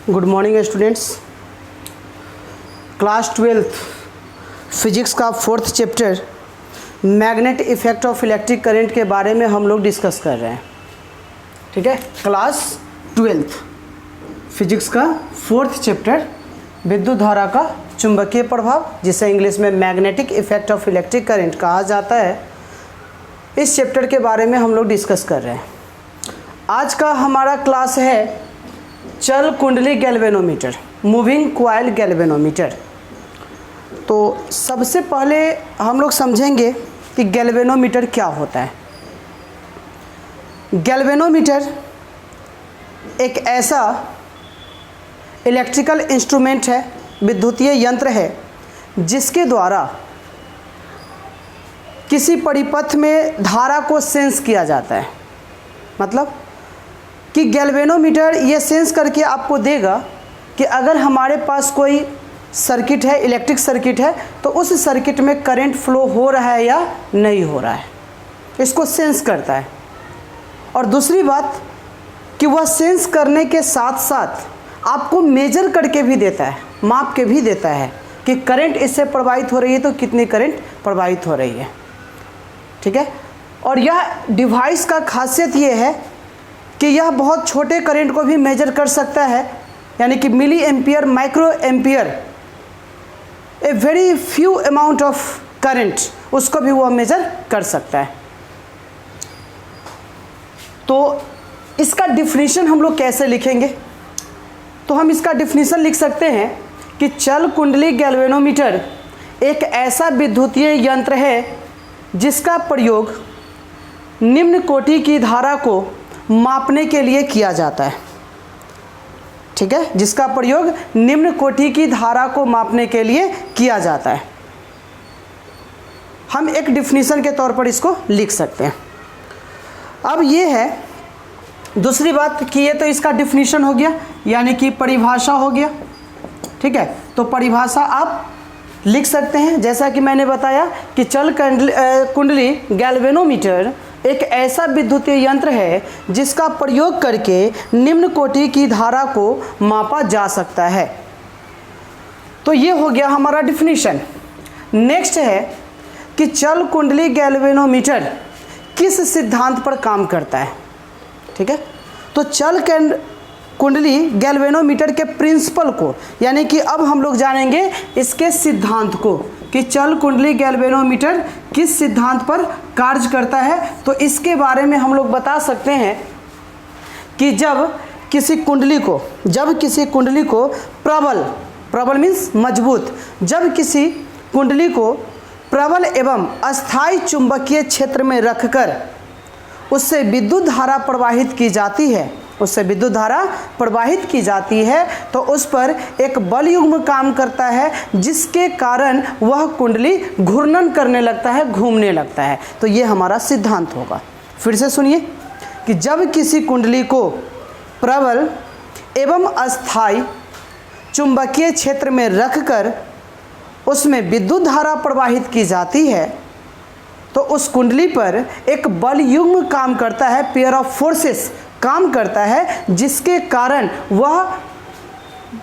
Good morning students. Class 12th physics का 4th chapter magnet effect of electric current के बारे में हम लोग डिस्कस कर रहे हैं। ठीक है, क्लास 12th फिजिक्स का 4th चैप्टर विद्युत धारा का चुंबकीय प्रभाव, जिसे इंग्लिश में magnetic effect of electric current कहा जाता है, इस चैप्टर के बारे में हम लोग डिस्कस कर रहे हैं। आज का हमारा क्लास है चल कुंडली गैल्वेनोमीटर, मूविंग कॉइल गैल्वेनोमीटर। तो सबसे पहले हम लोग समझेंगे कि गैल्वेनोमीटर क्या होता है। गैल्वेनोमीटर एक ऐसा इलेक्ट्रिकल इंस्ट्रूमेंट है, विद्युतीय यंत्र है, जिसके द्वारा किसी परिपथ में धारा को सेंस किया जाता है। मतलब कि गैल्वेनोमीटर ये सेंस करके आपको देगा कि अगर हमारे पास कोई सर्किट है, इलेक्ट्रिक सर्किट है, तो उस सर्किट में करंट फ्लो हो रहा है या नहीं हो रहा है, इसको सेंस करता है। और दूसरी बात कि वह सेंस करने के साथ साथ आपको मेजर करके भी देता है, माप के भी देता है कि करंट इससे प्रवाहित हो रही है तो कितनी करंट प्रवाहित हो रही है। ठीक है, और यह डिवाइस का खासियत ये है कि यह बहुत छोटे करंट को भी मेजर कर सकता है, यानी कि milliampere, microampere, a very few amount of current, उसको भी वह मेजर कर सकता है। तो इसका डिफिनीशन हम लोग कैसे लिखेंगे? तो हम इसका डिफिनीशन लिख सकते हैं कि चल कुंडली गैल्वेनोमीटर एक ऐसा विद्युतीय यंत्र है जिसका प्रयोग निम्न कोटि की धारा को मापने के लिए किया जाता है। ठीक है, जिसका प्रयोग निम्न कोटि की धारा को मापने के लिए किया जाता है। हम एक डिफिनीशन के तौर पर इसको लिख सकते हैं। अब ये है दूसरी बात कि ये तो इसका डिफिनीशन हो गया, यानी कि परिभाषा हो गया। ठीक है, तो परिभाषा आप लिख सकते हैं, जैसा कि मैंने बताया कि चल कुंडली गैल्वेनोमीटर एक ऐसा विद्युतीय यंत्र है जिसका प्रयोग करके निम्न कोटि की धारा को मापा जा सकता है। तो ये हो गया हमारा डिफिनीशन। नेक्स्ट है कि चल कुंडली गैल्वेनोमीटर किस सिद्धांत पर काम करता है। ठीक है, तो चल कुंडली गैल्वेनोमीटर के प्रिंसिपल को, यानी कि अब हम लोग जानेंगे इसके सिद्धांत को कि चल कुंडली गैल्वेनोमीटर किस सिद्धांत पर कार्य करता है। तो इसके बारे में हम लोग बता सकते हैं कि जब किसी कुंडली को प्रबल मीन्स मजबूत, जब किसी कुंडली को प्रबल एवं अस्थायी चुंबकीय क्षेत्र में रखकर उससे विद्युत धारा प्रवाहित की जाती है, तो उस पर एक बल युग्म काम करता है, जिसके कारण वह कुंडली घूर्णन करने लगता है, घूमने लगता है। तो ये हमारा सिद्धांत होगा। फिर से सुनिए कि जब किसी कुंडली को प्रबल एवं अस्थायी चुंबकीय क्षेत्र में रखकर उसमें विद्युत धारा प्रवाहित की जाती है, तो उस कुंडली पर एक बल युग्म काम करता है, पेयर ऑफ फोर्सेस काम करता है, जिसके कारण वह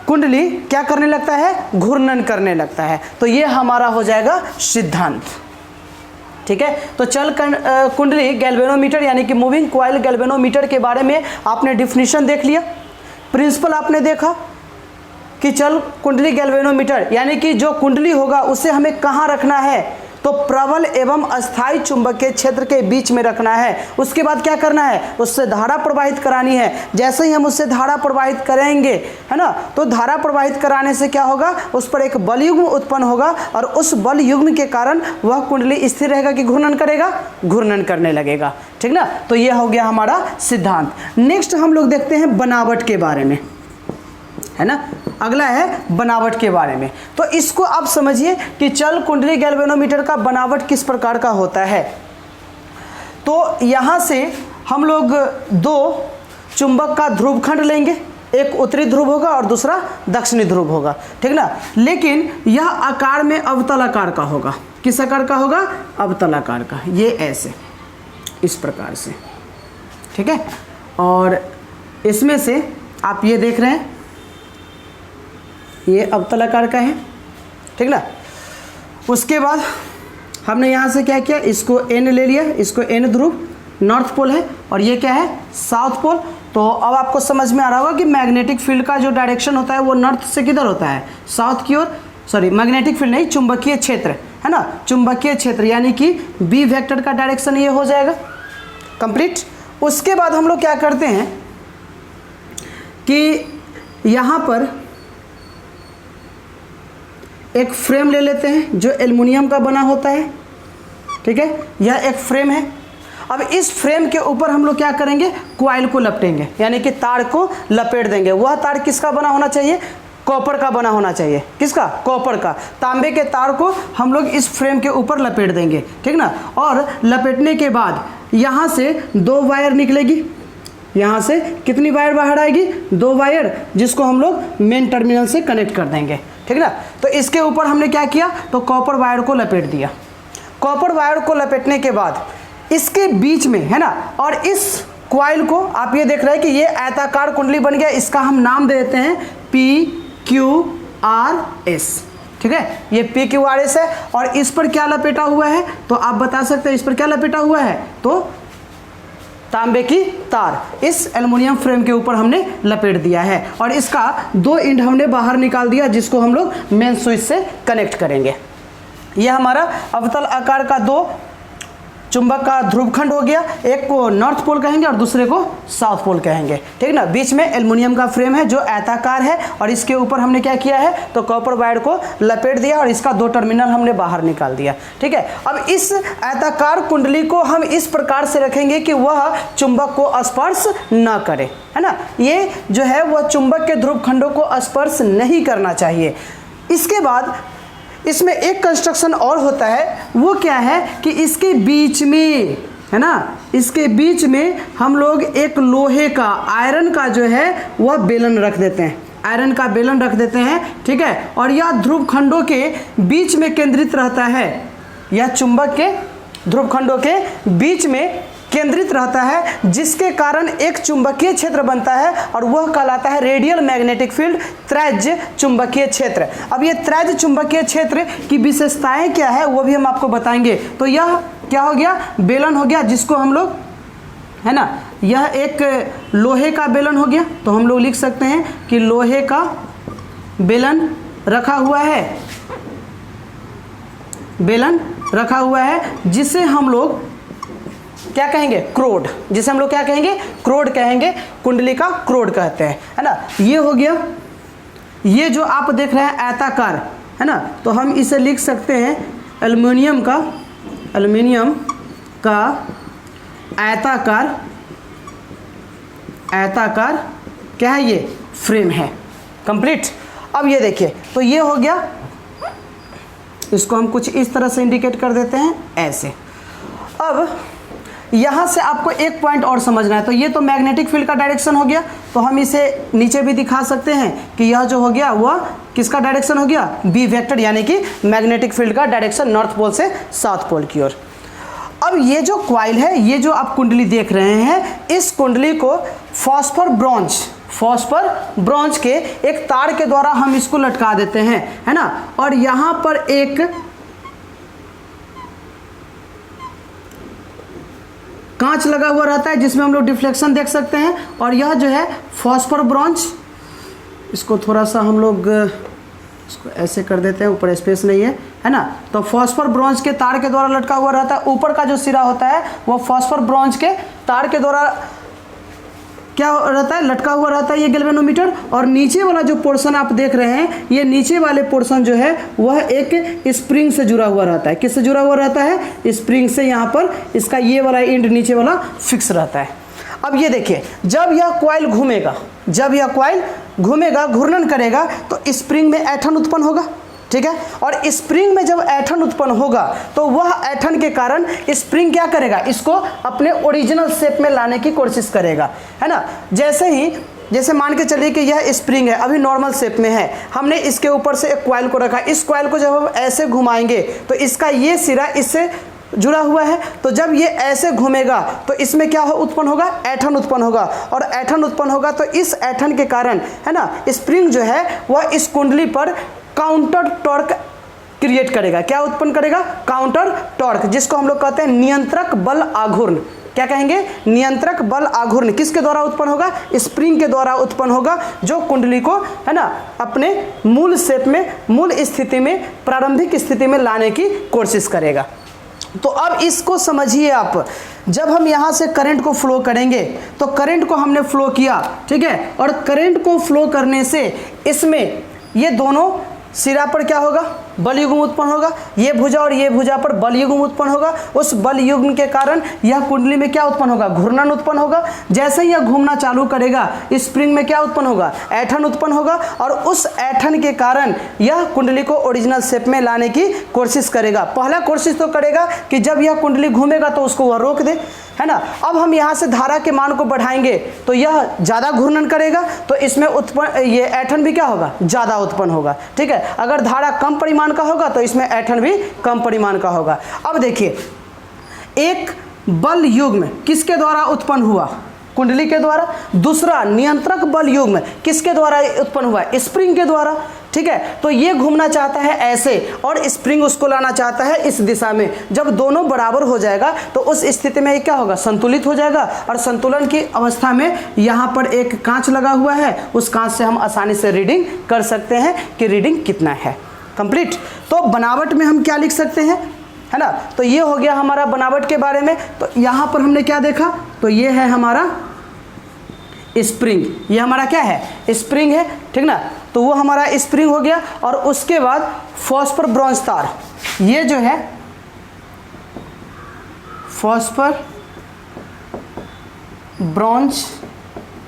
कुंडली क्या करने लगता है, घूर्णन करने लगता है। तो ये हमारा हो जाएगा सिद्धांत। ठीक है, तो चल कुंडली गैल्वेनोमीटर यानी कि मूविंग कॉइल गैल्वेनोमीटर के बारे में आपने डिफिनीशन देख लिया, प्रिंसिपल आपने देखा कि चल कुंडली गैल्वेनोमीटर यानी कि जो कुंडली होगा उसे हमें कहाँ रखना है, तो प्रबल एवं अस्थायी चुंबकीय क्षेत्र के बीच में रखना है। उसके बाद क्या करना है, उससे धारा प्रवाहित करानी है। जैसे ही हम उससे धारा प्रवाहित करेंगे, है ना, तो धारा प्रवाहित कराने से क्या होगा, उस पर एक बल युग्म उत्पन्न होगा और उस बल युग्म के कारण वह कुंडली स्थिर रहेगा कि घूर्णन करेगा, घूर्णन करने लगेगा। ठीक ना, तो यह हो गया हमारा सिद्धांत। नेक्स्ट हम लोग देखते हैं बनावट के बारे में, है ना। अगला है बनावट के बारे में। तो इसको आप समझिए कि चल कुंडली गैल्वेनोमीटर का बनावट किस प्रकार का होता है। तो यहाँ से हम लोग दो चुंबक का ध्रुवखंड लेंगे, एक उत्तरी ध्रुव होगा और दूसरा दक्षिणी ध्रुव होगा। ठीक ना, लेकिन यह आकार में अवतल आकार का होगा। किस आकार का होगा, अवतल आकार का। ये ऐसे इस प्रकार से। ठीक है, और इसमें से आप ये देख रहे हैं ये अवतल आकार का है, ठीक ना। उसके बाद हमने यहाँ से क्या किया, इसको एन ले लिया, इसको एन ध्रुव नॉर्थ पोल है और ये क्या है साउथ पोल। तो अब आपको समझ में आ रहा होगा कि मैग्नेटिक फील्ड का जो डायरेक्शन होता है वो नॉर्थ से किधर होता है, साउथ की ओर। सॉरी मैग्नेटिक फील्ड नहीं, चुंबकीय क्षेत्र है ना, चुंबकीय क्षेत्र यानी कि बी वेक्टर का डायरेक्शन ये हो जाएगा कंप्लीट। उसके बाद हम लोग क्या करते हैं कि यहाँ पर एक फ्रेम ले लेते हैं जो एल्युमिनियम का बना होता है, ठीक है, यह एक फ्रेम है। अब इस फ्रेम के ऊपर हम लोग क्या करेंगे, कॉइल को लपेटेंगे यानी कि तार को लपेट देंगे। वह तार किसका बना होना चाहिए, कॉपर का बना होना चाहिए। किसका, कॉपर का। तांबे के तार को हम लोग इस फ्रेम के ऊपर लपेट देंगे, ठीक ना। और लपेटने के बाद यहाँ से 2 वायर निकलेगी, यहाँ से कितनी वायर बाहर आएगी, 2 वायर, जिसको हम लोग मेन टर्मिनल से कनेक्ट कर देंगे, ठीक ना। तो इसके ऊपर हमने क्या किया, तो कॉपर वायर को लपेट दिया। कॉपर वायर को लपेटने के बाद इसके बीच में है ना, और इस कॉइल को आप ये देख रहे हैं कि ये आयताकार कुंडली बन गया, इसका हम नाम दे देते हैं PQRS, ठीक है, ये PQRS है। और इस पर क्या लपेटा हुआ है, तो आप बता सकते हैं इस पर क्या लपेटा हुआ है, तो तांबे की तार इस एल्युमिनियम फ्रेम के ऊपर हमने लपेट दिया है। और इसका 2 एंड हमने बाहर निकाल दिया, जिसको हम लोग मेन स्विच से कनेक्ट करेंगे। यह हमारा अवतल आकार का 2 चुंबक का ध्रुवखंड हो गया, एक को नॉर्थ पोल कहेंगे और दूसरे को साउथ पोल कहेंगे, ठीक ना। बीच में एल्युमिनियम का फ्रेम है जो आयताकार है और इसके ऊपर हमने क्या किया है, तो कॉपर वायर को लपेट दिया और इसका 2 टर्मिनल हमने बाहर निकाल दिया, ठीक है। अब इस आयताकार कुंडली को हम इस प्रकार से रखेंगे कि वह चुंबक को स्पर्श न करे, है ना। ये जो है वह चुंबक के ध्रुवखंडों को स्पर्श नहीं करना चाहिए। इसके बाद इसमें एक कंस्ट्रक्शन और होता है, वो क्या है कि इसके बीच में है ना, इसके बीच में हम लोग एक लोहे का, आयरन का जो है वह बेलन रख देते हैं, आयरन का बेलन रख देते हैं, ठीक है। और यह ध्रुव खंडों के बीच में केंद्रित रहता है, यह चुंबक के ध्रुव खंडों के बीच में केंद्रित रहता है, जिसके कारण एक चुंबकीय क्षेत्र बनता है और वह कहलाता है रेडियल मैग्नेटिक फील्ड, त्रिज्य चुंबकीय क्षेत्र। अब ये त्रिज्य चुंबकीय क्षेत्र की विशेषताएं क्या है वो भी हम आपको बताएंगे। तो यह क्या हो गया, बेलन हो गया, जिसको हम लोग है ना, यह एक लोहे का बेलन हो गया। तो हम लोग लिख सकते हैं कि लोहे का बेलन रखा हुआ है, बेलन रखा हुआ है, जिसे हम लोग क्या कहेंगे, क्रोड, जिसे हम लोग क्या कहेंगे, क्रोड कहेंगे, कुंडली का क्रोड कहते हैं, है ना। ये हो गया, ये जो आप देख रहे हैं आयताकार, है ना, तो हम इसे लिख सकते हैं एल्युमिनियम का आयताकार क्या है, ये फ्रेम है कंप्लीट। अब ये देखिए, तो ये हो गया, इसको हम कुछ इस तरह से इंडिकेट कर देते हैं ऐसे। अब यहाँ से आपको एक पॉइंट और समझना है, तो ये तो मैग्नेटिक फील्ड का डायरेक्शन हो गया, तो हम इसे नीचे भी दिखा सकते हैं कि यह जो हो गया वह किसका डायरेक्शन हो गया, बी वेक्टर, यानी कि मैग्नेटिक फील्ड का डायरेक्शन नॉर्थ पोल से साउथ पोल की ओर। अब ये जो कॉइल है, ये जो आप कुंडली देख रहे हैं, इस कुंडली को फॉस्फर ब्रॉन्ज के एक तार के द्वारा हम इसको लटका देते हैं, है ना। और यहाँ पर एक कांच लगा हुआ रहता है जिसमें हम लोग डिफ्लेक्शन देख सकते हैं। और यह जो है फॉस्फर ब्रॉन्ज, इसको थोड़ा सा हम लोग इसको ऐसे कर देते हैं, ऊपर स्पेस नहीं है ना। तो फॉस्फर ब्रॉन्ज के तार के द्वारा लटका हुआ रहता है, ऊपर का जो सिरा होता है वो फॉस्फर ब्रॉन्ज के तार के द्वारा क्या रहता है, लटका हुआ रहता है, ये गैल्वेनोमीटर। और नीचे वाला जो पोर्शन आप देख रहे हैं, ये नीचे वाले पोर्शन जो है वह एक स्प्रिंग से जुड़ा हुआ रहता है। किससे जुड़ा हुआ रहता है, स्प्रिंग से। यहाँ पर इसका ये वाला एंड नीचे वाला फिक्स रहता है। अब ये देखिए, जब यह कॉइल घूमेगा, घूर्णन करेगा, तो स्प्रिंग में ऐंठन उत्पन्न होगा, ठीक है। और स्प्रिंग में जब ऐंठन उत्पन्न होगा तो वह ऐंठन के कारण स्प्रिंग क्या करेगा, इसको अपने ओरिजिनल शेप में लाने की कोशिश करेगा, है ना। जैसे मान के चलिए कि यह स्प्रिंग है, अभी नॉर्मल शेप में है, हमने इसके ऊपर से एक कॉइल को रखा। इस कॉइल को जब हम ऐसे घुमाएंगे तो इसका ये सिरा इससे जुड़ा हुआ है। तो जब ये ऐसे घूमेगा तो इसमें क्या उत्पन्न होगा, ऐंठन उत्पन्न होगा, और ऐंठन उत्पन्न होगा तो इस ऐंठन के कारण है ना स्प्रिंग जो है वह इस कुंडली पर काउंटर टॉर्क क्रिएट करेगा। क्या उत्पन्न करेगा, काउंटर टॉर्क, जिसको हम लोग कहते हैं नियंत्रक बल आघूर्ण। क्या कहेंगे, नियंत्रक बल आघूर्ण किसके द्वारा उत्पन्न होगा, स्प्रिंग के द्वारा उत्पन्न होगा, जो कुंडली को है ना अपने मूल शेप में, मूल स्थिति में, प्रारंभिक स्थिति में लाने की कोशिश करेगा। तो अब इसको समझिए आप, जब हम यहाँ से करंट को फ्लो करेंगे तो करंट को हमने फ्लो किया, ठीक है, और करंट को फ्लो करने से इसमें ये दोनों सिरा पर क्या होगा, बल युग्म उत्पन्न होगा, ये भुजा और ये भुजा पर बल युग्म उत्पन्न होगा। उस बल युग्म के कारण यह कुंडली में क्या उत्पन्न होगा, घूर्णन उत्पन्न होगा। जैसे ही यह घूमना चालू करेगा स्प्रिंग में क्या उत्पन्न होगा, ऐंठन उत्पन्न होगा, और उस ऐंठन के कारण यह कुंडली को ओरिजिनल शेप में लाने की कोशिश करेगा। पहला कोशिश तो करेगा कि जब यह कुंडली घूमेगा तो उसको वह रोक दे, है ना। अब हम यहाँ से धारा के मान को बढ़ाएंगे तो यह ज़्यादा घूर्णन करेगा, तो इसमें उत्पन्न ये ऐंठन भी क्या होगा, ज़्यादा उत्पन्न होगा, ठीक है। अगर धारा कम परिमाण का होगा तो इसमें ऐंठन भी कम परिमाण का होगा। अब देखिए, एक बल युग्म किसके द्वारा उत्पन्न हुआ, कुंडली के द्वारा। दूसरा नियंत्रक बल युग्म किसके द्वारा उत्पन्न हुआ, स्प्रिंग के द्वारा, ठीक है। तो ये घूमना चाहता है ऐसे और स्प्रिंग उसको लाना चाहता है इस दिशा में। जब दोनों बराबर हो जाएगा तो उस स्थिति में क्या होगा, संतुलित हो जाएगा, और संतुलन की अवस्था में यहाँ पर एक कांच लगा हुआ है, उस कांच से हम आसानी से रीडिंग कर सकते हैं कि रीडिंग कितना है, कंप्लीट। तो बनावट में हम क्या लिख सकते हैं, है ना। तो ये हो गया हमारा बनावट के बारे में। तो यहाँ पर हमने क्या देखा, तो ये है हमारा स्प्रिंग, ये हमारा क्या है, स्प्रिंग है, ठीक ना। तो वो हमारा स्प्रिंग हो गया। और उसके बाद फॉस्फर ब्रॉन्ज तार, ये जो है फॉस्फर ब्रॉन्ज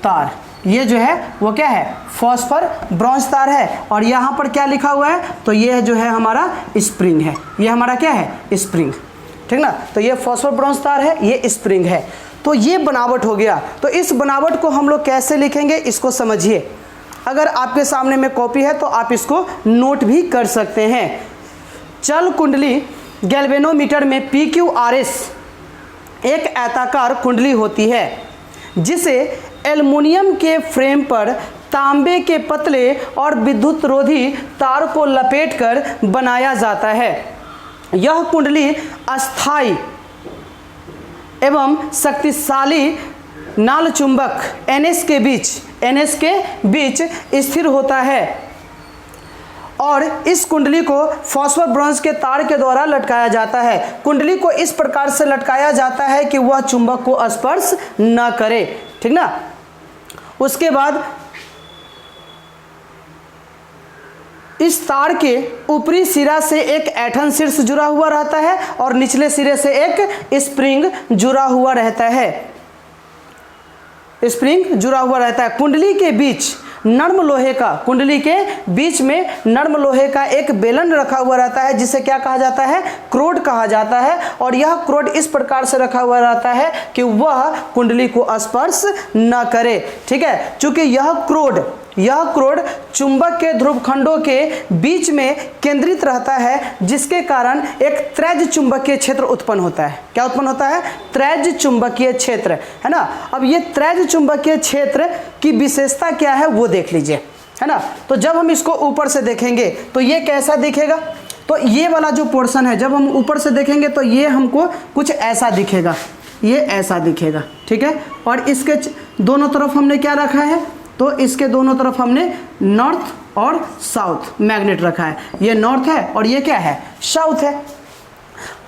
तार, ये जो है वो क्या है, फॉस्फर ब्रॉन्ज तार है। और यहाँ पर क्या लिखा हुआ है, तो ये जो है हमारा स्प्रिंग है, ये हमारा क्या है, स्प्रिंग, ठीक ना। तो ये फॉस्फर ब्रॉन्ज तार है, ये स्प्रिंग है। तो ये बनावट हो गया। तो इस बनावट को हम लोग कैसे लिखेंगे, इसको समझिए। अगर आपके सामने में कॉपी है तो आप इसको नोट भी कर सकते हैं। चल कुंडली गैल्वेनोमीटर में PQRS एक आयताकार कुंडली होती है, जिसे एल्युमिनियम के फ्रेम पर तांबे के पतले और विद्युत रोधी तार को लपेटकर बनाया जाता है। यह कुंडली अस्थायी एवं शक्तिशाली नाल चुंबक NS के बीच स्थिर होता है, और इस कुंडली को फॉस्फर ब्रॉन्ज के तार के द्वारा लटकाया जाता है। कुंडली को इस प्रकार से लटकाया जाता है कि वह चुंबक को स्पर्श न करे, ठीक ना। उसके बाद इस तार के ऊपरी सिरा से एक ऐंठन शीर्ष जुड़ा हुआ रहता है और निचले सिरे से एक स्प्रिंग जुड़ा हुआ रहता है, स्प्रिंग जुड़ा हुआ रहता है। कुंडली के बीच नर्म लोहे का, कुंडली के बीच में नर्म लोहे का एक बेलन रखा हुआ रहता है, जिसे क्या कहा जाता है, क्रोड कहा जाता है। और यह क्रोड इस प्रकार से रखा हुआ रहता है कि वह कुंडली को स्पर्श न करे, ठीक है। चूंकि यह क्रोड चुंबक के ध्रुवखंडों के बीच में केंद्रित रहता है, जिसके कारण एक त्रेज चुंबकीय क्षेत्र उत्पन्न होता है। क्या उत्पन्न होता है, त्रेज चुंबकीय क्षेत्र, है ना। अब ये त्रेज चुंबकीय क्षेत्र की विशेषता क्या है वो देख लीजिए, है ना। तो जब हम इसको ऊपर से देखेंगे तो ये कैसा दिखेगा, तो ये वाला जो पोर्शन है जब हम ऊपर से देखेंगे तो ये हमको कुछ ऐसा दिखेगा, ये ऐसा दिखेगा, ठीक है। और इसके दोनों तरफ हमने क्या रखा है, तो इसके दोनों तरफ हमने नॉर्थ और साउथ मैग्नेट रखा है। ये नॉर्थ है और ये क्या है, साउथ है।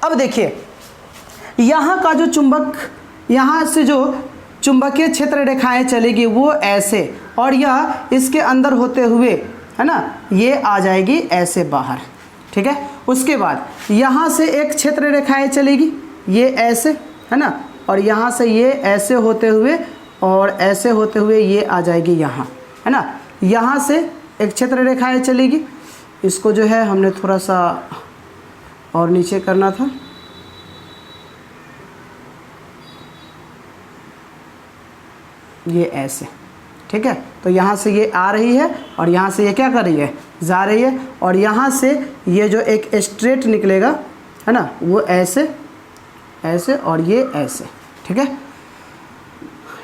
अब देखिए, यहाँ का जो चुंबक, यहाँ से जो चुंबकीय क्षेत्र रेखाएं चलेगी वो ऐसे, और यह इसके अंदर होते हुए, है ना, ये आ जाएगी ऐसे बाहर, ठीक है। उसके बाद यहाँ से एक क्षेत्र रेखाएं चलेगी, ये ऐसे, है ना, और यहाँ से ये ऐसे होते हुए और ऐसे होते हुए ये आ जाएगी यहाँ, है ना। यहाँ से एक क्षेत्र रेखाएं चलेगी, इसको जो है हमने थोड़ा सा और नीचे करना था, ये ऐसे, ठीक है। तो यहाँ से ये आ रही है और यहाँ से ये क्या कर रही है, जा रही है, और यहाँ से ये जो एक स्ट्रेट निकलेगा, है ना, वो ऐसे ऐसे और ये ऐसे, ठीक है।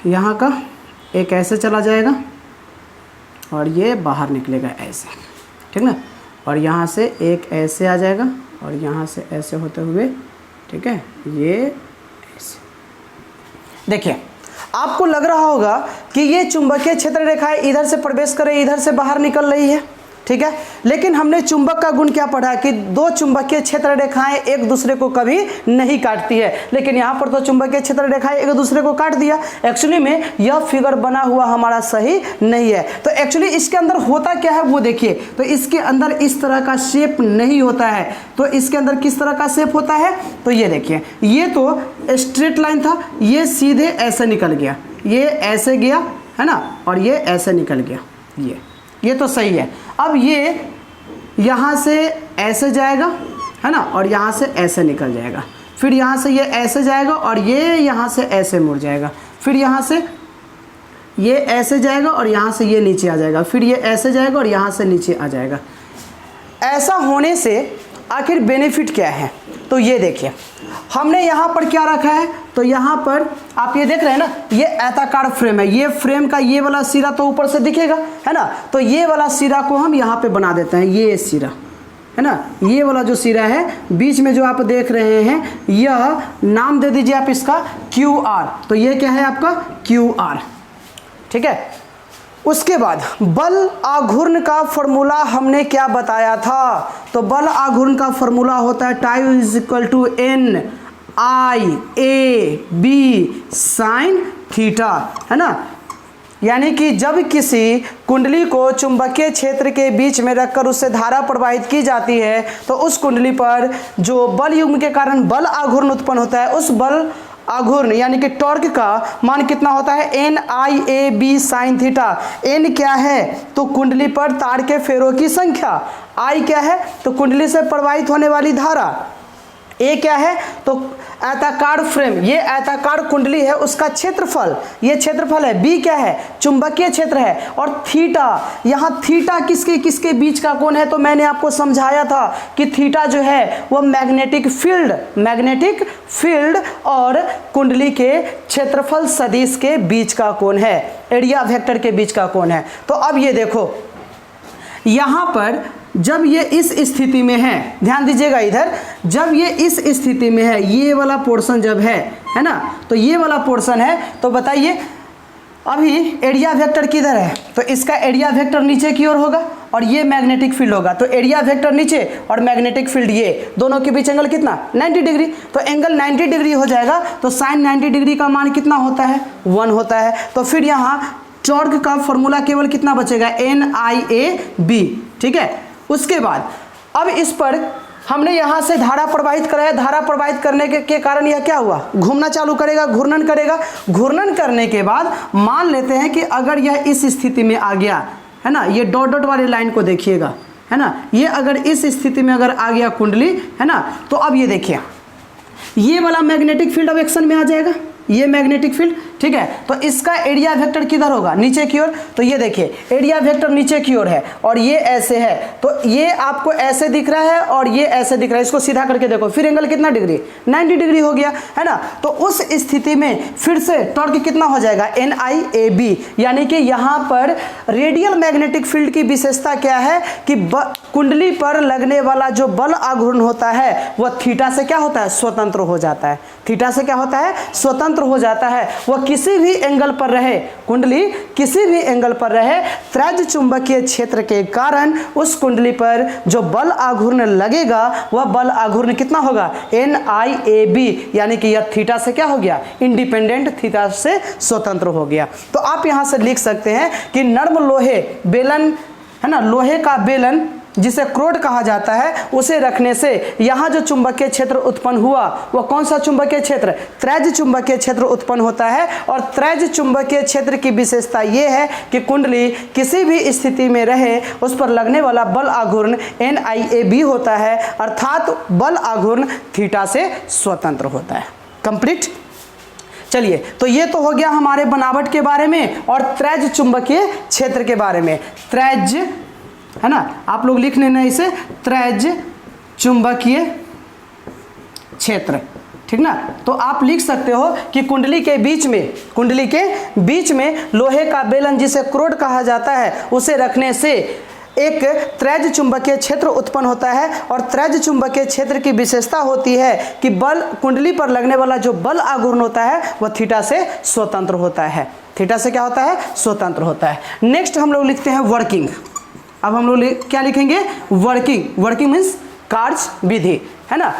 यहाँ का एक ऐसे चला जाएगा और ये बाहर निकलेगा ऐसे, ठीक ना। और यहाँ से एक ऐसे आ जाएगा और यहाँ से ऐसे होते हुए, ठीक है, ये ऐसे। देखिए आपको लग रहा होगा कि ये चुंबकीय क्षेत्र रेखाएं इधर से प्रवेश कर रही है, इधर से बाहर निकल रही है, ठीक है। लेकिन हमने चुंबक का गुण क्या पढ़ा कि दो चुंबकीय क्षेत्र रेखाएं एक दूसरे को कभी नहीं काटती है, लेकिन यहाँ पर तो चुंबकीय क्षेत्र रेखाएं एक दूसरे को काट दिया। एक्चुअली में यह फिगर बना हुआ हमारा सही नहीं है। तो एक्चुअली इसके अंदर होता क्या है वो देखिए। तो इसके अंदर इस तरह का शेप नहीं होता है। तो इसके अंदर किस तरह का शेप होता है, तो ये देखिए, ये तो स्ट्रेट लाइन था, ये सीधे ऐसे निकल गया, ये ऐसे गया है ना, और ये ऐसे निकल गया, ये तो सही है। अब ये यहाँ से ऐसे जाएगा है ना, और यहाँ से ऐसे निकल जाएगा, फिर यहाँ से ये ऐसे जाएगा और ये यहाँ से ऐसे मुड़ जाएगा, फिर यहाँ से ये ऐसे जाएगा और यहाँ से ये नीचे आ जाएगा, फिर ये ऐसे जाएगा और यहाँ से नीचे आ जाएगा। ऐसा होने से आखिर बेनिफिट क्या है, तो ये देखिए हमने यहाँ पर क्या रखा है, तो यहाँ पर आप ये देख रहे हैं ना, ये आयताकार फ्रेम है, ये फ्रेम का ये वाला सिरा तो ऊपर से दिखेगा है ना, तो ये वाला सिरा को हम यहाँ पे बना देते हैं, ये सिरा है ना, ये वाला जो सिरा है बीच में जो आप देख रहे हैं, यह नाम दे दीजिए आप इसका QR। तो ये क्या है आपका QR, ठीक है। उसके बाद बल आघूर्ण का फॉर्मूला हमने क्या बताया था, तो बल आघूर्ण का फॉर्मूला होता है tau is equal to NIAB sine theta, है ना। यानी कि जब किसी कुंडली को चुंबकीय क्षेत्र के बीच में रखकर उससे धारा प्रवाहित की जाती है तो उस कुंडली पर जो बल युग्म के कारण बल आघूर्ण उत्पन्न होता है, उस बल आघूर्ण यानी कि टॉर्क का मान कितना होता है, NIAB साइन थीटा। N क्या है, तो कुंडली पर तार के फेरों की संख्या, I क्या है, तो कुंडली से प्रवाहित होने वाली धारा, A क्या है, तो आयताकार फ्रेम, ये आयताकार कुंडली है उसका क्षेत्रफल, ये क्षेत्रफल है। B क्या है, चुंबकीय क्षेत्र है। और थीटा, यहाँ थीटा किसके किसके बीच का कोण है, तो मैंने आपको समझाया था कि थीटा जो है वो मैग्नेटिक फील्ड और कुंडली के क्षेत्रफल सदिश के बीच का कोण है, एरिया वेक्टर के बीच का कोण है। तो अब ये देखो यहाँ पर जब ये इस स्थिति में है, ध्यान दीजिएगा इधर, जब ये इस स्थिति में है, ये वाला पोर्शन जब है ना, तो ये वाला पोर्शन है, तो बताइए अभी एरिया वेक्टर किधर है, तो इसका एरिया वेक्टर नीचे की ओर होगा और ये मैग्नेटिक फील्ड होगा। तो एरिया वेक्टर नीचे और मैग्नेटिक फील्ड ये दोनों के बीच एंगल कितना, 90 डिग्री। तो एंगल 90 डिग्री हो जाएगा, तो साइन 90 डिग्री का मान कितना होता है, 1 होता है। तो फिर यहाँ टॉर्क का फॉर्मूला केवल कितना बचेगा, NIAB, ठीक है। उसके बाद अब इस पर हमने यहाँ से धारा प्रवाहित कराया, धारा प्रवाहित करने के कारण यह क्या हुआ, घूमना चालू करेगा, घूर्णन करेगा। घूर्णन करने के बाद मान लेते हैं कि अगर यह इस स्थिति में आ गया है ना, ये डॉट डॉट वाली लाइन को देखिएगा है ना, ये अगर इस स्थिति में अगर आ गया कुंडली है ना, तो अब ये देखिए ये वाला मैग्नेटिक फील्ड अब एक्शन में आ जाएगा, ये मैग्नेटिक फील्ड, ठीक है। तो इसका एरिया वेक्टर किधर होगा, नीचे की ओर। तो ये देखिए एरिया वेक्टर नीचे की ओर है और ये ऐसे है, तो ये आपको ऐसे दिख रहा है और ये ऐसे दिख रहा है। इसको सीधा करके देखो, फिर एंगल कितना डिग्री, 90 डिग्री हो गया है ना। तो उस स्थिति में फिर से टॉर्क कितना हो जाएगा, NIAB। यानी कि यहाँ पर रेडियल मैग्नेटिक फील्ड की विशेषता क्या है कि कुंडली पर लगने वाला जो बल आघूर्ण होता है वह थीटा से क्या होता है, स्वतंत्र हो जाता है। थीटा से क्या होता है, स्वतंत्र हो जाता है। वह किसी भी एंगल पर रहे, कुंडली किसी भी एंगल पर रहे, त्रिज्य चुंबकीय क्षेत्र के कारण उस कुंडली पर जो बल आघूर्ण लगेगा वह बल आघूर्ण कितना होगा, NIAB। यानी कि यह थीटा से क्या हो गया, इंडिपेंडेंट, थीटा से स्वतंत्र हो गया। तो आप यहां से लिख सकते हैं कि नर्म लोहे बेलन है ना, लोहे का बेलन जिसे क्रोड कहा जाता है, उसे रखने से यहाँ जो चुंबकीय क्षेत्र उत्पन्न हुआ वह कौन सा चुंबकीय क्षेत्र, त्रिज्य चुंबकीय क्षेत्र उत्पन्न होता है। और त्रिज्य चुंबकीय क्षेत्र की विशेषता ये है कि कुंडली किसी भी स्थिति में रहे उस पर लगने वाला बल आघूर्ण NIAB होता है, अर्थात बल आघूर्ण थीटा से स्वतंत्र होता है। कंप्लीट। चलिए, तो ये तो हो गया हमारे बनावट के बारे में और त्रिज्य चुंबकीय क्षेत्र के बारे में। त्रिज्य है ना, आप लोग लिख लेना इसे, त्रिज्य चुंबकीय क्षेत्र। ठीक ना। तो आप लिख सकते हो कि कुंडली के बीच में लोहे का बेलन जिसे क्रोड कहा जाता है उसे रखने से एक त्रेज चुंबकीय क्षेत्र उत्पन्न होता है, और त्रेज चुंबकीय क्षेत्र की विशेषता होती है कि बल कुंडली पर लगने वाला जो बल आघूर्ण होता है वह थीटा से स्वतंत्र होता है। थीटा से क्या होता है? स्वतंत्र होता है। नेक्स्ट हम लोग लिखते हैं वर्किंग। अब हम लोग क्या लिखेंगे? वर्किंग मीन्स कार्य विधि, है ना।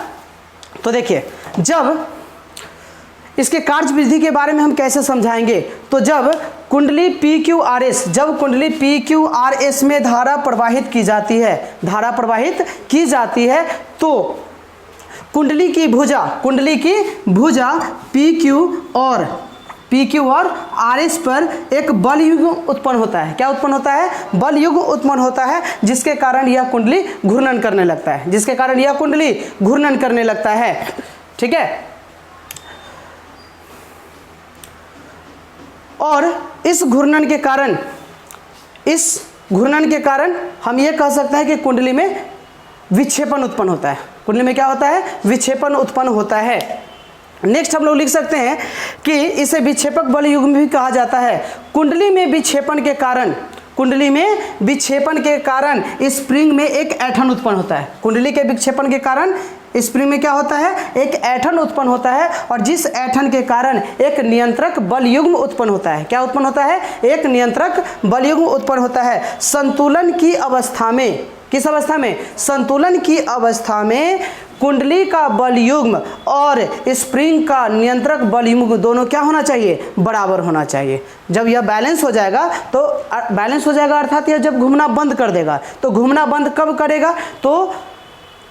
तो देखिए, जब इसके कार्य विधि के बारे में हम कैसे समझाएंगे, तो जब कुंडली पी क्यू आर एस में धारा प्रवाहित की जाती है तो कुंडली की भुजा पी क्यू और आर एस पर एक बल युग्म उत्पन्न होता है। क्या उत्पन्न होता है? बल युग्म उत्पन्न होता है, जिसके कारण यह कुंडली घूर्णन करने लगता है। ठीक है। और इस घूर्णन के कारण हम ये कह सकते हैं कि कुंडली में विक्षेपण उत्पन्न होता है। कुंडली में क्या होता है? विक्षेपण उत्पन्न होता है। नेक्स्ट हम लोग लिख सकते हैं कि इसे विक्षेपक बल युग्म भी कहा जाता है। कुंडली में विक्षेपण के कारण स्प्रिंग में एक ऐंठन उत्पन्न होता है। कुंडली के विक्षेपण के कारण स्प्रिंग में क्या होता है? एक ऐंठन उत्पन्न होता है, और जिस ऐंठन के कारण एक नियंत्रक बल युग्म उत्पन्न होता है। क्या उत्पन्न होता है? एक नियंत्रक बल युग्म उत्पन्न होता है। संतुलन की अवस्था में, किस अवस्था में? संतुलन की अवस्था में कुंडली का बल युग्म और स्प्रिंग का नियंत्रक बल युग्म दोनों क्या होना चाहिए? बराबर होना चाहिए। जब यह बैलेंस हो जाएगा अर्थात यह जब घूमना बंद कर देगा। तो घूमना बंद कब करेगा? तो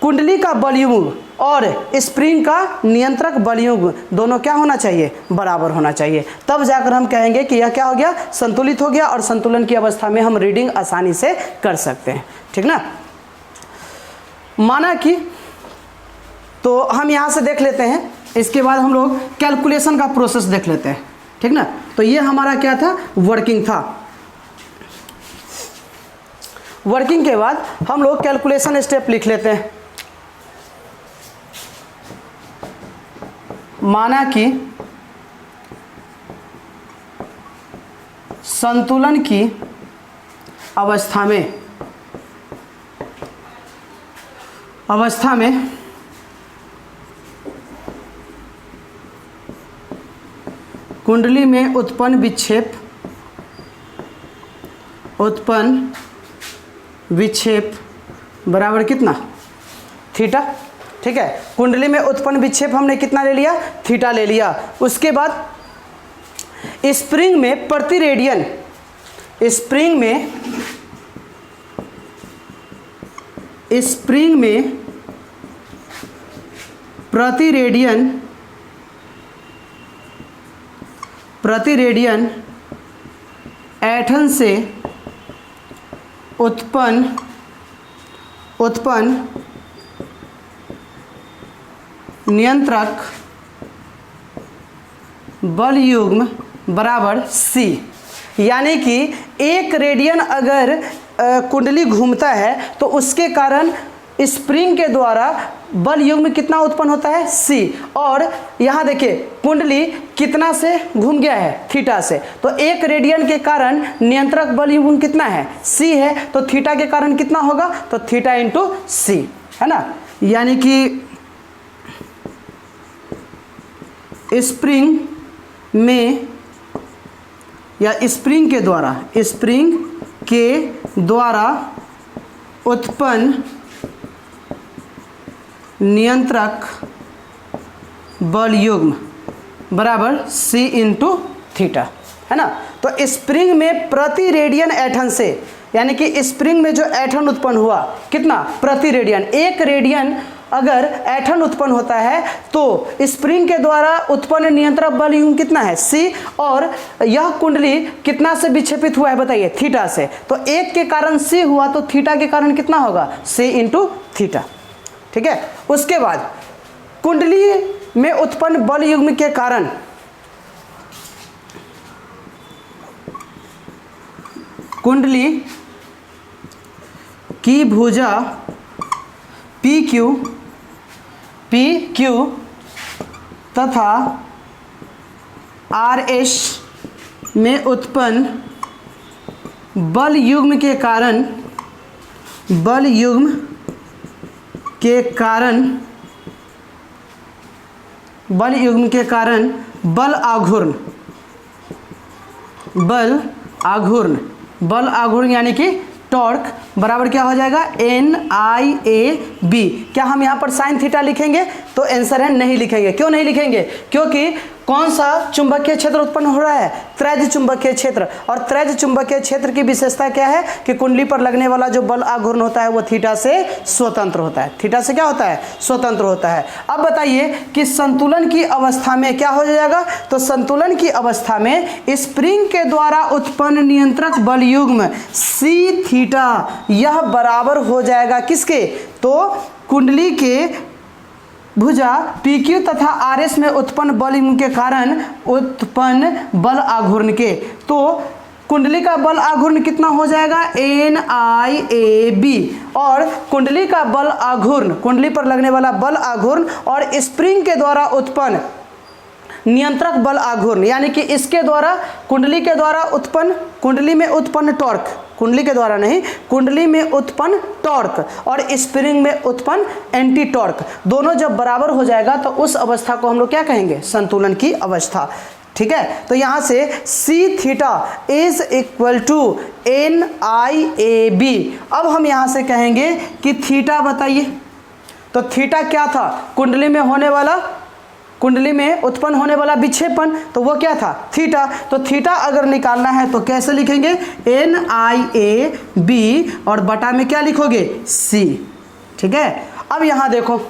कुंडली का बल युग्म और स्प्रिंग का नियंत्रक बल युग्म दोनों क्या होना चाहिए? बराबर होना चाहिए। तब जाकर हम कहेंगे कि यह क्या हो गया? संतुलित हो गया, और संतुलन की अवस्था में हम रीडिंग आसानी से कर सकते हैं। ठीक ना। माना कि, तो हम यहाँ से देख लेते हैं, इसके बाद हम लोग कैलकुलेशन का प्रोसेस देख लेते हैं। ठीक ना। तो ये हमारा क्या था? वर्किंग था। वर्किंग के बाद हम लोग कैलकुलेशन स्टेप लिख लेते हैं। माना कि संतुलन की अवस्था में कुंडली में उत्पन्न विक्षेप बराबर कितना? थीटा। ठीक है। कुंडली में उत्पन्न विक्षेप हमने कितना ले लिया? थीटा ले लिया। उसके बाद स्प्रिंग में प्रति रेडियन ऐंठन से उत्पन्न नियंत्रक बल युग्म बराबर C। यानी कि 1 रेडियन अगर कुंडली घूमता है तो उसके कारण स्प्रिंग के द्वारा बल युग्म कितना उत्पन्न होता है? C। और यहाँ देखिए कुंडली कितना से घूम गया है? थीटा से। तो 1 रेडियन के कारण नियंत्रक बल युग्म कितना है? C है। तो थीटा के कारण कितना होगा? तो थीटा इंटू C, है ना। यानी कि स्प्रिंग में या स्प्रिंग के द्वारा उत्पन्न नियंत्रक बल युग्म बराबर C इंटू थीटा, है ना। तो स्प्रिंग में प्रति रेडियन ऐंठन से, यानी कि स्प्रिंग में जो ऐंठन उत्पन्न हुआ कितना? प्रति रेडियन। 1 रेडियन अगर ऐंठन उत्पन्न होता है तो स्प्रिंग के द्वारा उत्पन्न नियंत्रक बल युग्म कितना है? C। और यह कुंडली कितना से विक्षेपित हुआ है बताइए? थीटा से। तो 1 के कारण C हुआ तो थीटा के कारण कितना होगा? C into theta. ठीक है। उसके बाद कुंडली में उत्पन्न बल युग्म के कारण कुंडली की भुजा पी क्यू तथा RS में उत्पन्न बल युग्म के कारण बल आघूर्ण यानी कि टॉर्क बराबर क्या हो जाएगा, NIAB। क्या हम यहाँ पर साइन थीटा लिखेंगे? तो आंसर है नहीं लिखेंगे। क्यों नहीं लिखेंगे? क्योंकि कौन सा चुंबकीय क्षेत्र उत्पन्न हो रहा है? त्रेध चुंबकीय क्षेत्र। और त्रेध चुंबकीय क्षेत्र की विशेषता क्या है कि कुंडली पर लगने वाला जो बल आघूर्ण होता है वो थीटा से स्वतंत्र होता है। थीटा से क्या होता है? स्वतंत्र होता है। अब बताइए कि संतुलन की अवस्था में क्या हो जाएगा? तो संतुलन की अवस्था में स्प्रिंग के द्वारा उत्पन्न नियंत्रक बल युग्म C थीटा यह बराबर हो जाएगा किसके? तो कुंडली के भुजा PQ तथा RS में उत्पन्न बल युग्म के कारण उत्पन्न बल आघूर्ण के। तो कुंडली का बल आघूर्ण कितना हो जाएगा? NIAB। और कुंडली का बल आघूर्ण, कुंडली पर लगने वाला बल आघूर्ण और स्प्रिंग के द्वारा उत्पन्न नियंत्रक बल आघूर्ण यानी कि इसके द्वारा कुंडली के द्वारा उत्पन्न, कुंडली में उत्पन्न टॉर्क, कुंडली के द्वारा नहीं, कुंडली में उत्पन्न टॉर्क और स्प्रिंग में उत्पन्न एंटी टॉर्क, दोनों जब बराबर हो जाएगा तो उस अवस्था को हम लोग क्या कहेंगे? संतुलन की अवस्था। ठीक है, तो यहाँ से C theta is equal to NIAB। अब हम यहाँ से कहेंगे कि थीटा बताइए। तो थीटा क्या था? कुंडली में होने वाला, कुंडली में उत्पन्न होने वाला विक्षेपण, तो वो क्या था? थीटा। तो थीटा अगर निकालना है तो कैसे लिखेंगे? NIAB और बटा में क्या लिखोगे? C। ठीक है, अब यहाँ देखो,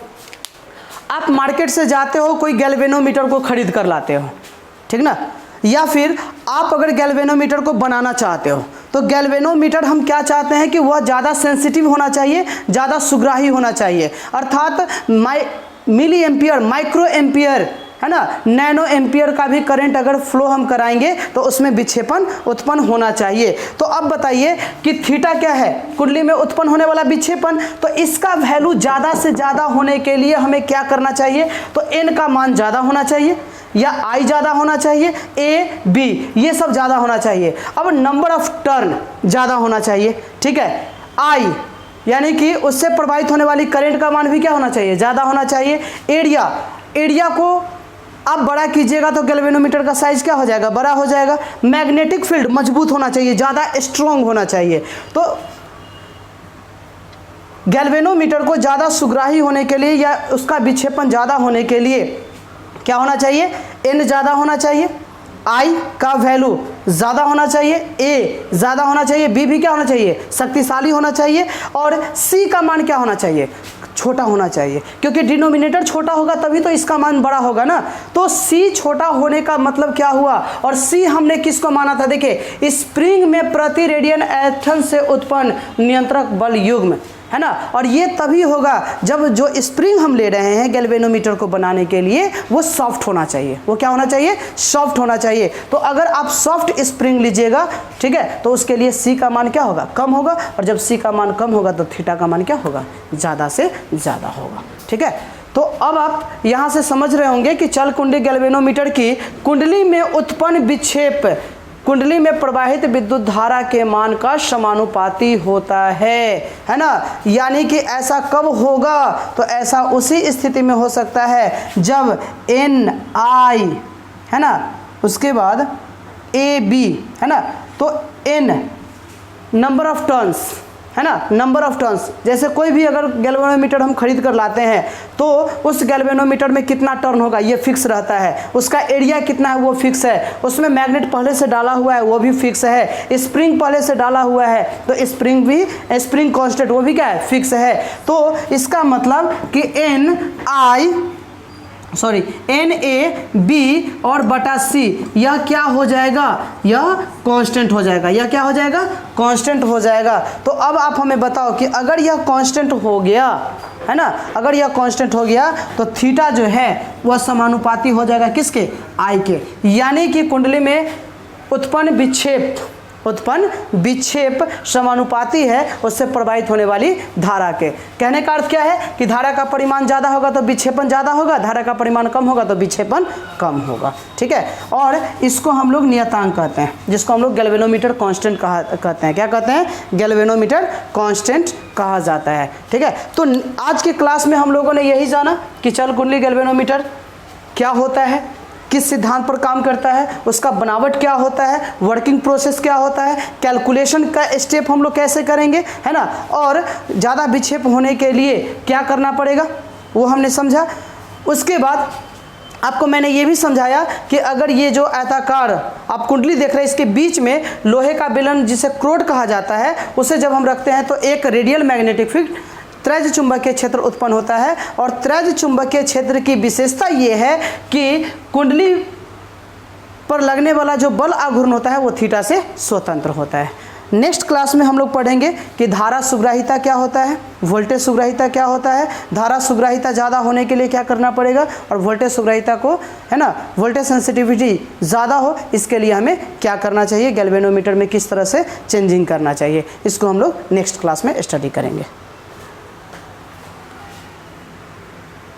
आप मार्केट से जाते हो, कोई गैल्वेनोमीटर को खरीद कर लाते हो, ठीक ना, या फिर आप अगर गैल्वेनोमीटर को बनाना चाहते हो तो गैल्वेनोमीटर हम क्या चाहते हैं कि वह ज़्यादा सेंसिटिव होना चाहिए, ज़्यादा सुग्राही होना चाहिए, अर्थात मिली एम्पियर, माइक्रो एम्पियर, है ना, नैनो एम्पियर का भी करंट अगर फ्लो हम कराएंगे तो उसमें विक्षेपण उत्पन्न होना चाहिए। तो अब बताइए कि थीटा क्या है? कुंडली में उत्पन्न होने वाला विक्षेपण। तो इसका वैल्यू ज़्यादा से ज़्यादा होने के लिए हमें क्या करना चाहिए? तो n का मान ज़्यादा होना चाहिए या I ज़्यादा होना चाहिए, A B ये सब ज़्यादा होना चाहिए। अब नंबर ऑफ टर्न ज़्यादा होना चाहिए। ठीक है, I यानी कि उससे प्रभावित होने वाली करंट का मान भी क्या होना चाहिए? ज़्यादा होना चाहिए। एरिया को आप बड़ा कीजिएगा तो गैल्वेनोमीटर का साइज क्या हो जाएगा? बड़ा हो जाएगा। मैग्नेटिक फील्ड मजबूत होना चाहिए, ज़्यादा स्ट्रॉन्ग होना चाहिए। तो गैल्वेनोमीटर को ज़्यादा सुग्राही होने के लिए या उसका विक्षेपण ज़्यादा होने के लिए क्या होना चाहिए? N ज़्यादा होना चाहिए, I का वैल्यू ज़्यादा होना चाहिए, A ज़्यादा होना चाहिए, B भी क्या होना चाहिए? शक्तिशाली होना चाहिए, और C का मान क्या होना चाहिए? छोटा होना चाहिए, क्योंकि डिनोमिनेटर छोटा होगा तभी तो इसका मान बड़ा होगा ना। तो C छोटा होने का मतलब क्या हुआ? और C हमने किसको माना था? देखिए, स्प्रिंग में प्रति रेडियन एथन से उत्पन्न नियंत्रक बल युग्म, है ना। और ये तभी होगा जब जो स्प्रिंग हम ले रहे हैं गैल्वेनोमीटर को बनाने के लिए वो सॉफ्ट होना चाहिए। वो क्या होना चाहिए? सॉफ्ट होना चाहिए। तो अगर आप सॉफ्ट स्प्रिंग लीजिएगा, ठीक है, तो उसके लिए C का मान क्या होगा? कम होगा। और जब C का मान कम होगा तो थीटा का मान क्या होगा? ज़्यादा से ज़्यादा होगा। ठीक है, तो अब आप यहाँ से समझ रहे होंगे कि चल कुंडली गैल्वेनोमीटर की कुंडली में उत्पन्न विक्षेप कुंडली में प्रवाहित विद्युत धारा के मान का समानुपाती होता है ना। यानी कि ऐसा कब होगा? तो ऐसा उसी स्थिति में हो सकता है जब NI, है ना, उसके बाद AB, है ना, तो N नंबर ऑफ टर्न्स, है ना, नंबर ऑफ टर्न्स। जैसे कोई भी अगर गैल्वेनोमीटर हम खरीद कर लाते हैं तो उस गैल्वेनोमीटर में कितना टर्न होगा ये फिक्स रहता है, उसका एरिया कितना है वो फिक्स है, उसमें मैग्नेट पहले से डाला हुआ है वो भी फिक्स है, स्प्रिंग पहले से डाला हुआ है तो स्प्रिंग कांस्टेंट वो भी क्या है? फिक्स है। तो इसका मतलब कि NAB और बटा C यह क्या हो जाएगा? यह कांस्टेंट हो जाएगा। यह क्या हो जाएगा? कांस्टेंट हो जाएगा। तो अब आप हमें बताओ कि अगर यह कांस्टेंट हो गया, है ना, अगर यह कांस्टेंट हो गया तो थीटा जो है वह समानुपाती हो जाएगा किसके? I के। यानी कि कुंडली में उत्पन्न विक्षेप उत्पन्न विक्षेप समानुपाती है उससे प्रवाहित होने वाली धारा के। कहने का अर्थ क्या है कि धारा का परिमाण ज़्यादा होगा तो विक्षेपण ज़्यादा होगा, धारा का परिमाण कम होगा तो विक्षेपण कम होगा। ठीक है, और इसको हम लोग नियतांक कहते हैं, जिसको हम लोग गैल्वेनोमीटर कांस्टेंट कहते हैं। क्या कहते हैं? गैल्वेनोमीटर कांस्टेंट कहा जाता है। ठीक है, तो आज के क्लास में हम लोगों ने यही जाना कि चल कुंडली गैल्वेनोमीटर क्या होता है, किस सिद्धांत पर काम करता है, उसका बनावट क्या होता है, वर्किंग प्रोसेस क्या होता है, कैलकुलेशन का स्टेप हम लोग कैसे करेंगे, है ना, और ज़्यादा विक्षेप होने के लिए क्या करना पड़ेगा वो हमने समझा। उसके बाद आपको मैंने ये भी समझाया कि अगर ये जो आयताकार आप कुंडली देख रहे हैं इसके बीच में लोहे का बेलन जिसे क्रोड कहा जाता है उसे जब हम रखते हैं तो एक रेडियल मैग्नेटिक फील्ड त्रिज्य चुंबकीय क्षेत्र उत्पन्न होता है। और त्रिज्य चुंबकीय क्षेत्र की विशेषता ये है कि कुंडली पर लगने वाला जो बल आघूर्ण होता है वो थीटा से स्वतंत्र होता है। नेक्स्ट क्लास में हम लोग पढ़ेंगे कि धारा सुग्राहिता क्या होता है, वोल्टेज सुग्राहिता क्या होता है, धारा सुग्राहिता ज़्यादा होने के लिए क्या करना पड़ेगा, और वोल्टेज सुग्राहिता को, है ना, वोल्टेज सेंसिटिविटी ज़्यादा हो इसके लिए हमें क्या करना चाहिए, गैल्वेनोमीटर में किस तरह से चेंजिंग करना चाहिए, इसको हम लोग नेक्स्ट क्लास में स्टडी करेंगे।